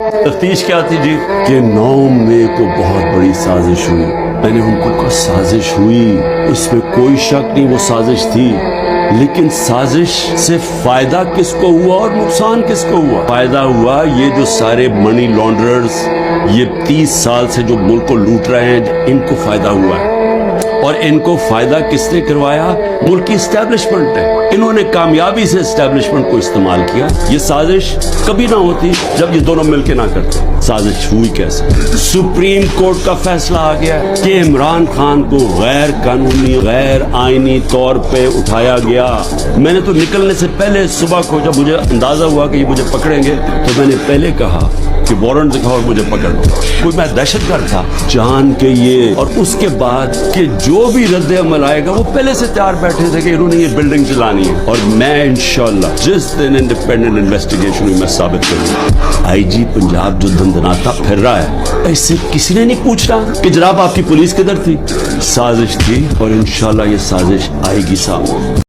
تفتیش کیا تھی جی کہ 9 مئی کو بہت بڑی سازش ہوئی. میں نے ان کو کہا سازش ہوئی, اس میں کوئی شک نہیں وہ سازش تھی, لیکن سازش سے فائدہ کس کو ہوا اور نقصان کس کو ہوا؟ فائدہ ہوا یہ جو سارے منی لانڈررز یہ 30 سال سے جو ملک کو لوٹ رہے ہیں, ان کو فائدہ ہوا ہے. اور ان کو فائدہ کس نے کروایا؟ ملک کی اسٹیبلشمنٹ ہے. انہوں نے کامیابی سے اسٹیبلشمنٹ کو استعمال کیا. یہ سازش کبھی نہ ہوتی جب یہ دونوں مل کے نہ کرتے. سازش ہوئی کیسے؟ سپریم کورٹ کا فیصلہ آ گیا کہ عمران خان کو غیر قانونی غیر آئینی طور پہ اٹھایا گیا. میں نے تو نکلنے سے پہلے صبح کو جب مجھے اندازہ ہوا کہ یہ مجھے پکڑیں گے تو میں نے پہلے کہا کہ وارنٹ دکھاؤ اور مجھے پکڑ لو. کوئی میں دہشت گرد تھا جان کے یہ. اور اس کے بعد کہ جو بھی رد عمل آئے گا وہ پہلے سے تیار بیٹھے تھے کہ انہوں نے یہ بلڈنگ چلانی ہے. اور میں انشاءاللہ جس دن انڈیپینڈنٹ انویسٹیگیشن ہوئی میں ثابت کروں. آئی جی پنجاب جو دندناتا پھر رہا ہے, ایسے کسی نے نہیں پوچھنا کہ جناب آپ کی پولیس کدھر تھی. سازش تھی اور انشاءاللہ یہ سازش آئے گی سامنے.